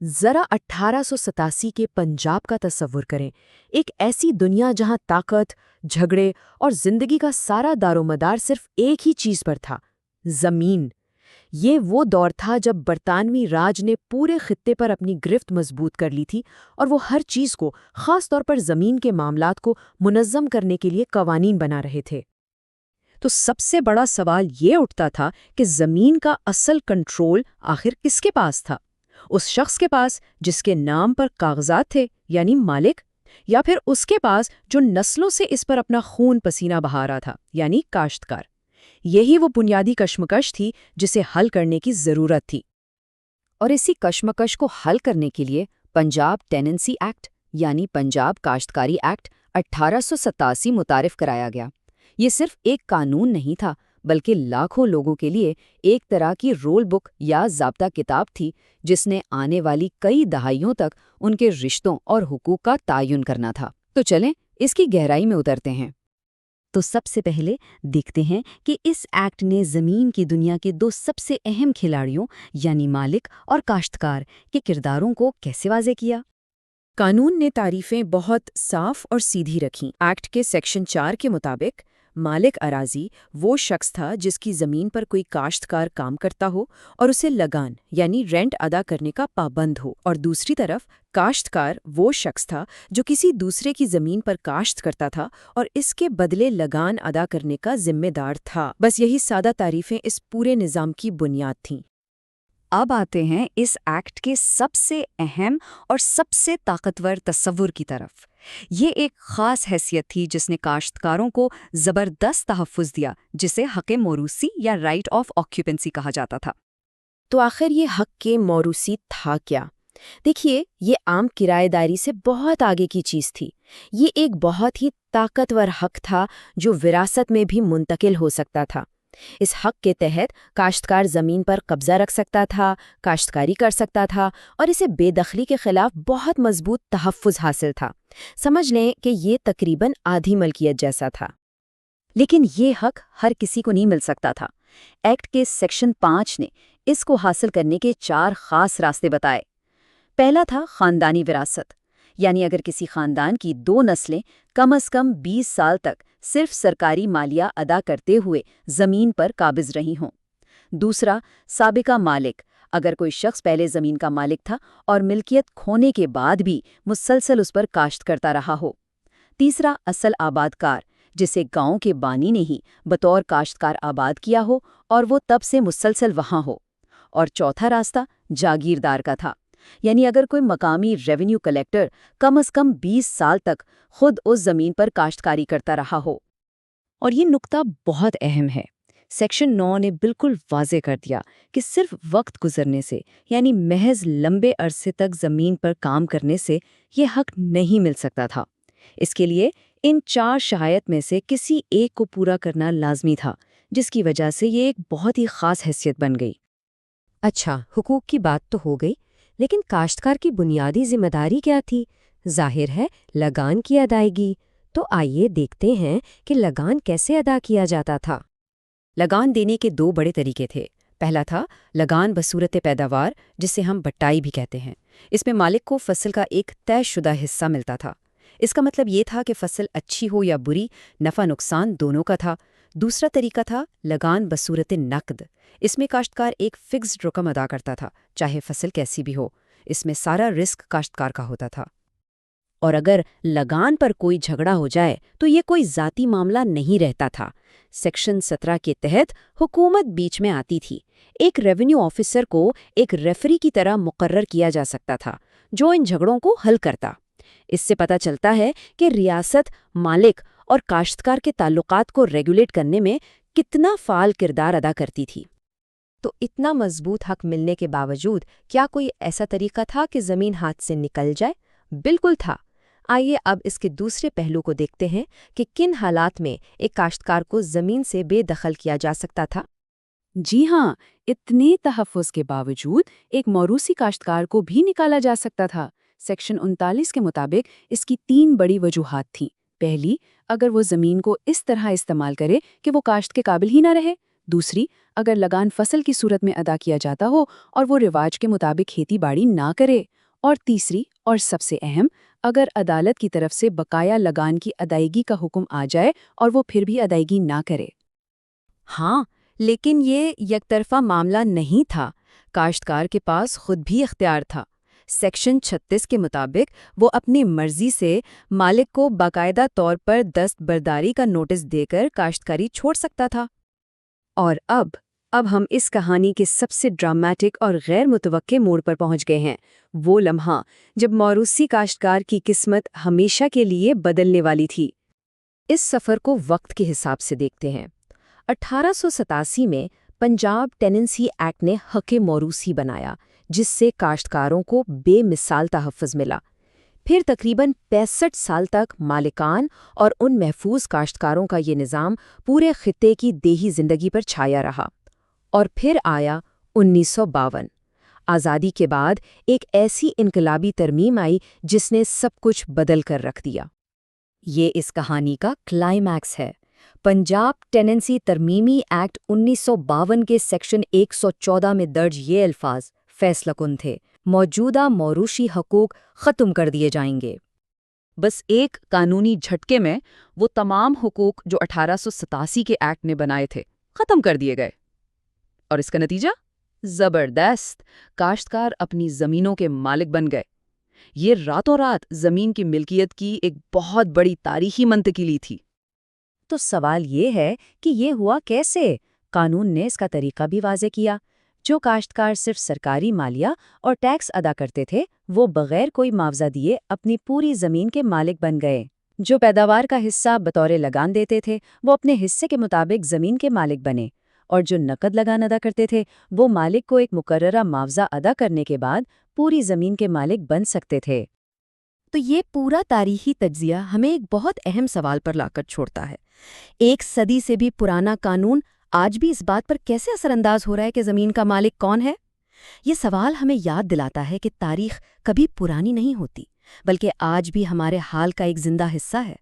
ذرا 1887 کے پنجاب کا تصور کریں، ایک ایسی دنیا جہاں طاقت، جھگڑے اور زندگی کا سارا دارومدار صرف ایک ہی چیز پر تھا: زمین۔ یہ وہ دور تھا جب برطانوی راج نے پورے خطے پر اپنی گرفت مضبوط کر لی تھی، اور وہ ہر چیز کو، خاص طور پر زمین کے معاملات کو منظم کرنے کے لیے قوانین بنا رہے تھے۔ تو سب سے بڑا سوال یہ اٹھتا تھا کہ زمین کا اصل کنٹرول آخر کس کے پاس تھا؟ اس شخص کے پاس جس کے نام پر کاغذات تھے، یعنی مالک، یا پھر اس کے پاس جو نسلوں سے اس پر اپنا خون پسینہ بہا رہا تھا، یعنی کاشتکار؟ یہی وہ بنیادی کشمکش تھی جسے حل کرنے کی ضرورت تھی۔ اور اسی کشمکش کو حل کرنے کے لیے پنجاب ٹیننسی ایکٹ، یعنی پنجاب کاشتکاری ایکٹ 1887 متعارف کرایا گیا۔ یہ صرف ایک قانون نہیں تھا، بلکہ لاکھوں لوگوں کے لیے ایک طرح کی رول بک یا ضابطہ کتاب تھی، جس نے آنے والی کئی دہائیوں تک ان کے رشتوں اور حقوق کا تعین کرنا تھا۔ تو چلیں اس کی گہرائی میں اترتے ہیں۔ تو سب سے پہلے دیکھتے ہیں کہ اس ایکٹ نے زمین کی دنیا کے دو سب سے اہم کھلاڑیوں یعنی مالک اور کاشتکار کے کرداروں کو کیسے واضح کیا۔ قانون نے تعریفیں بہت صاف اور سیدھی رکھیں۔ ایکٹ کے سیکشن 4 کے مطابق مالک اراضی وہ شخص تھا جس کی زمین پر کوئی کاشتکار کام کرتا ہو اور اسے لگان یعنی رینٹ ادا کرنے کا پابند ہو، اور دوسری طرف کاشتکار وہ شخص تھا جو کسی دوسرے کی زمین پر کاشت کرتا تھا اور اس کے بدلے لگان ادا کرنے کا ذمہ دار تھا۔ بس یہی سادہ تعریفیں اس پورے نظام کی بنیاد تھیں۔ اب آتے ہیں اس ایکٹ کے سب سے اہم اور سب سے طاقتور تصور کی طرف۔ یہ ایک خاص حیثیت تھی جس نے کاشتکاروں کو زبردست تحفظ دیا، جسے حق موروثی یا رائٹ آف آکیوپنسی کہا جاتا تھا۔ تو آخر یہ حق کے موروثی تھا کیا؟ دیکھیے، یہ عام کرایہ داری سے بہت آگے کی چیز تھی۔ یہ ایک بہت ہی طاقتور حق تھا جو وراثت میں بھی منتقل ہو سکتا تھا۔ اس حق کے تحت کاشتکار زمین پر قبضہ رکھ سکتا تھا، کاشتکاری کر سکتا تھا، اور اسے بے دخلی کے خلاف بہت مضبوط تحفظ حاصل تھا۔ سمجھ لیں کہ یہ تقریباً آدھی ملکیت جیسا تھا۔ لیکن یہ حق ہر کسی کو نہیں مل سکتا تھا۔ ایکٹ کے سیکشن 5 نے اس کو حاصل کرنے کے 4 خاص راستے بتائے۔ پہلا تھا خاندانی وراثت، یعنی اگر کسی خاندان کی 2 نسلیں کم از کم 20 سال تک صرف سرکاری مالیہ ادا کرتے ہوئے زمین پر قابض رہی ہوں۔ دوسرا، سابقہ مالک، اگر کوئی شخص پہلے زمین کا مالک تھا اور ملکیت کھونے کے بعد بھی مسلسل اس پر کاشت کرتا رہا ہو۔ تیسرا، اصل آبادکار، جسے گاؤں کے بانی نے ہی بطور کاشتکار آباد کیا ہو اور وہ تب سے مسلسل وہاں ہو۔ اور چوتھا راستہ جاگیردار کا تھا، یعنی اگر کوئی مقامی ریونیو کلیکٹر کم از کم 20 سال تک خود اس زمین پر کاشتکاری کرتا رہا ہو۔ اور یہ نقطہ بہت اہم ہے۔ سیکشن 9 نے بالکل واضح کر دیا کہ صرف وقت گزرنے سے، یعنی محض لمبے عرصے تک زمین پر کام کرنے سے یہ حق نہیں مل سکتا تھا۔ اس کے لیے ان 4 شرائط میں سے کسی ایک کو پورا کرنا لازمی تھا، جس کی وجہ سے یہ ایک بہت ہی خاص حیثیت بن گئی۔ اچھا، حقوق کی بات تو ہو گئی، لیکن کاشتکار کی بنیادی ذمہ داری کیا تھی؟ ظاہر ہے لگان کی ادائیگی۔ تو آئیے دیکھتے ہیں کہ لگان کیسے ادا کیا جاتا تھا۔ لگان دینے کے 2 بڑے طریقے تھے۔ پہلا تھا لگان بصورت پیداوار، جسے ہم بٹائی بھی کہتے ہیں۔ اس میں مالک کو فصل کا ایک طے شدہ حصہ ملتا تھا۔ اس کا مطلب یہ تھا کہ فصل اچھی ہو یا بری، نفع نقصان دونوں کا تھا۔ دوسرا طریقہ تھا لگان بصورت نقد۔ اس میں کاشتکار ایک فکسڈ رقم ادا کرتا تھا، چاہے فصل کیسی بھی ہو۔ اس میں سارا رسک کاشتکار کا ہوتا تھا۔ اور اگر لگان پر کوئی جھگڑا ہو جائے تو یہ کوئی ذاتی معاملہ نہیں رہتا تھا۔ سیکشن 17 کے تحت حکومت بیچ میں آتی تھی۔ ایک ریونیو آفیسر کو ایک ریفری کی طرح مقرر کیا جا سکتا تھا جو ان جھگڑوں کو حل کرتا۔ اس سے پتہ چلتا ہے کہ ریاست مالک اور کاشتکار کے تعلقات کو ریگولیٹ کرنے میں کتنا فعال کردار ادا کرتی تھی۔ تو اتنا مضبوط حق ملنے کے باوجود کیا کوئی ایسا طریقہ تھا کہ زمین ہاتھ سے نکل جائے؟ بالکل تھا۔ آئیے اب اس کے دوسرے پہلو کو دیکھتے ہیں کہ کن حالات میں ایک کاشتکار کو زمین سے بے دخل کیا جا سکتا تھا۔ جی ہاں، اتنے تحفظ کے باوجود ایک موروثی کاشتکار کو بھی نکالا جا سکتا تھا۔ سیکشن 39 کے مطابق اس کی 3 بڑی وجوہات تھیں۔ پہلی، اگر وہ زمین کو اس طرح استعمال کرے کہ وہ کاشت کے قابل ہی نہ رہے۔ دوسری، اگر لگان فصل کی صورت میں ادا کیا جاتا ہو اور وہ رواج کے مطابق کھیتی باڑی نہ کرے، اور تیسری اور سب سے اہم، اگر عدالت کی طرف سے بقایا لگان کی ادائیگی کا حکم آ جائے اور وہ پھر بھی ادائیگی نہ کرے۔ ہاں، لیکن یہ یک طرفہ معاملہ نہیں تھا۔ کاشتکار کے پاس خود بھی اختیار تھا۔ سیکشن 36 کے مطابق وہ اپنی مرضی سے مالک کو باقاعدہ طور پر دستبرداری کا نوٹس دے کر کاشتکاری چھوڑ سکتا تھا۔ اور اب ہم اس کہانی کے سب سے ڈراماٹک اور غیر متوقع موڑ پر پہنچ گئے ہیں، وہ لمحہ جب موروثی کاشتکار کی قسمت ہمیشہ کے لیے بدلنے والی تھی۔ اس سفر کو وقت کے حساب سے دیکھتے ہیں۔ 1887 میں پنجاب ٹیننسی ایکٹ نے حق موروثی بنایا، جس سے کاشتکاروں کو بے مثال تحفظ ملا۔ پھر تقریباً 65 سال تک مالکان اور ان محفوظ کاشتکاروں کا یہ نظام پورے خطے کی دیہی زندگی پر چھایا رہا۔ اور پھر آیا 1952۔ آزادی کے بعد ایک ایسی انقلابی ترمیم آئی جس نے سب کچھ بدل کر رکھ دیا۔ یہ اس کہانی کا کلائمیکس ہے۔ پنجاب ٹیننسی ترمیمی ایکٹ 1952 کے سیکشن 114 میں درج یہ الفاظ فیصلہ کن تھے: موجودہ موروثی حقوق ختم کر دیے جائیں گے۔ بس ایک قانونی جھٹکے میں وہ تمام حقوق جو 1887 کے ایکٹ نے بنائے تھے ختم کر دیے گئے۔ اور اس کا نتیجہ؟ زبردست! کاشتکار اپنی زمینوں کے مالک بن گئے۔ یہ راتوں رات زمین کی ملکیت کی ایک بہت بڑی تاریخی منتقلی تھی۔ تو سوال یہ ہے کہ یہ ہوا کیسے؟ قانون نے اس کا طریقہ بھی واضح کیا۔ جو کاشتکار صرف سرکاری مالیہ اور ٹیکس ادا کرتے تھے، وہ بغیر کوئی معاوضہ دیے اپنی پوری زمین کے مالک بن گئے۔ جو پیداوار کا حصہ بطور لگان دیتے تھے، وہ اپنے حصے کے مطابق زمین کے مالک بنے، اور جو نقد لگان ادا کرتے تھے، وہ مالک کو ایک مقررہ معاوضہ ادا کرنے کے بعد پوری زمین کے مالک بن سکتے تھے۔ تو یہ پورا تاریخی تجزیہ ہمیں ایک بہت اہم سوال پر لا کر چھوڑتا ہے۔ ایک صدی سے بھی پرانا قانون آج بھی اس بات پر کیسے اثر انداز ہو رہا ہے کہ زمین کا مالک کون ہے؟ یہ سوال ہمیں یاد دلاتا ہے کہ تاریخ کبھی پرانی نہیں ہوتی، بلکہ آج بھی ہمارے حال کا ایک زندہ حصہ ہے۔